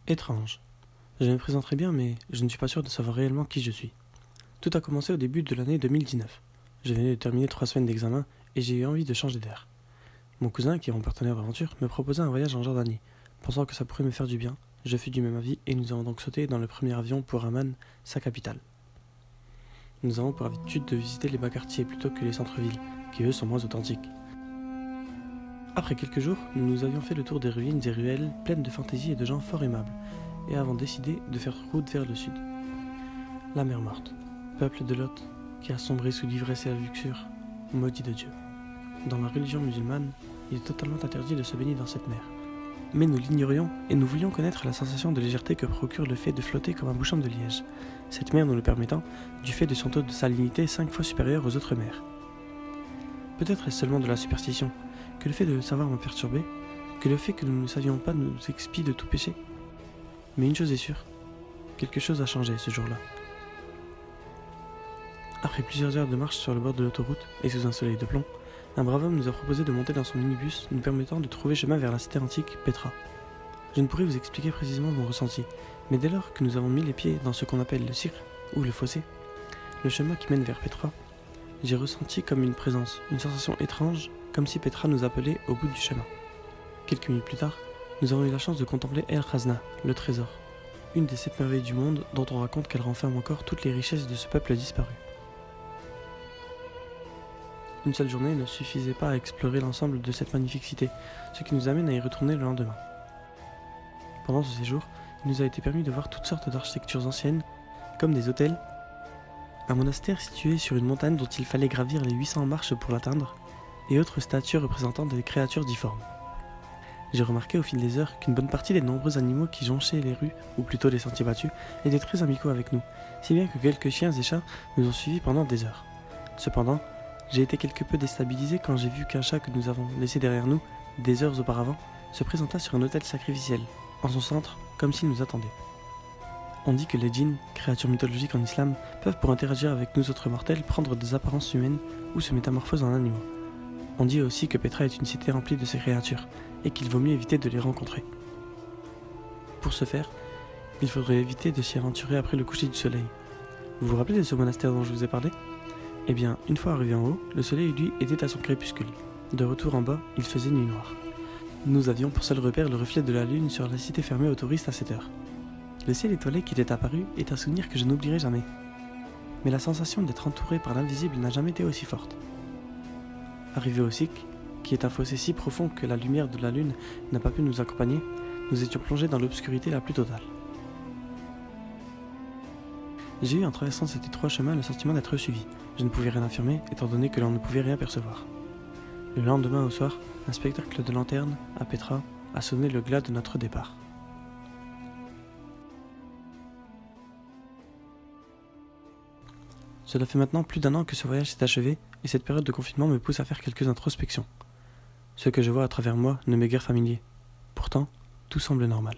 Étrange. Je me présenterai bien, mais je ne suis pas sûr de savoir réellement qui je suis. Tout a commencé au début de l'année 2019. Je venais de terminer 3 semaines d'examen et j'ai eu envie de changer d'air. Mon cousin, qui est mon partenaire d'aventure, me proposa un voyage en Jordanie. Pensant que ça pourrait me faire du bien, je fus du même avis et nous avons donc sauté dans le premier avion pour Amman, sa capitale. Nous avons pour habitude de visiter les bas quartiers plutôt que les centres-villes, qui eux sont moins authentiques. Après quelques jours, nous avions fait le tour des ruines et ruelles pleines de fantaisie et de gens fort aimables, et avons décidé de faire route vers le sud. La mer morte, peuple de Lot, qui a sombré sous l'ivresse et la luxure, maudit de Dieu. Dans la religion musulmane, il est totalement interdit de se baigner dans cette mer. Mais nous l'ignorions et nous voulions connaître la sensation de légèreté que procure le fait de flotter comme un bouchon de liège, cette mer nous le permettant, du fait de son taux de salinité 5 fois supérieur aux autres mers. Peut-être est-ce seulement de la superstition, que le fait de le savoir me perturbait, que le fait que nous ne savions pas nous expie de tout péché. Mais une chose est sûre, quelque chose a changé ce jour-là. Après plusieurs heures de marche sur le bord de l'autoroute et sous un soleil de plomb, un brave homme nous a proposé de monter dans son minibus, nous permettant de trouver chemin vers la cité antique Petra. Je ne pourrais vous expliquer précisément mon ressenti, mais dès lors que nous avons mis les pieds dans ce qu'on appelle le cirque, ou le fossé, le chemin qui mène vers Petra, j'ai ressenti comme une présence, une sensation étrange, comme si Petra nous appelait au bout du chemin. Quelques minutes plus tard, nous avons eu la chance de contempler El Khazna, le trésor, une des 7 merveilles du monde dont on raconte qu'elle renferme encore toutes les richesses de ce peuple disparu. Une seule journée ne suffisait pas à explorer l'ensemble de cette magnifique cité, ce qui nous amène à y retourner le lendemain. Pendant ce séjour, il nous a été permis de voir toutes sortes d'architectures anciennes, comme des hôtels, un monastère situé sur une montagne dont il fallait gravir les 800 marches pour l'atteindre, et autres statues représentant des créatures difformes. J'ai remarqué au fil des heures qu'une bonne partie des nombreux animaux qui jonchaient les rues, ou plutôt les sentiers battus, étaient très amicaux avec nous, si bien que quelques chiens et chats nous ont suivis pendant des heures. Cependant, j'ai été quelque peu déstabilisé quand j'ai vu qu'un chat que nous avons laissé derrière nous, des heures auparavant, se présenta sur un autel sacrificiel, en son centre, comme s'il nous attendait. On dit que les djinns, créatures mythologiques en islam, peuvent pour interagir avec nous autres mortels prendre des apparences humaines ou se métamorphoser en animaux. On dit aussi que Petra est une cité remplie de ces créatures, et qu'il vaut mieux éviter de les rencontrer. Pour ce faire, il faudrait éviter de s'y aventurer après le coucher du soleil. Vous vous rappelez de ce monastère dont je vous ai parlé ? Eh bien, une fois arrivé en haut, le soleil, lui, était à son crépuscule. De retour en bas, il faisait nuit noire. Nous avions pour seul repère le reflet de la lune sur la cité fermée aux touristes à 7 heures. Le ciel étoilé qui était apparu est un souvenir que je n'oublierai jamais. Mais la sensation d'être entouré par l'invisible n'a jamais été aussi forte. Arrivé au Sikh, qui est un fossé si profond que la lumière de la lune n'a pas pu nous accompagner, nous étions plongés dans l'obscurité la plus totale. J'ai eu en traversant cet étroit chemin le sentiment d'être suivi. Je ne pouvais rien affirmer, étant donné que l'on ne pouvait rien percevoir. Le lendemain au soir, un spectacle de lanterne, à Petra, a sonné le glas de notre départ. Cela fait maintenant plus d'1 an que ce voyage s'est achevé, et cette période de confinement me pousse à faire quelques introspections. Ce que je vois à travers moi ne m'est guère familier. Pourtant, tout semble normal.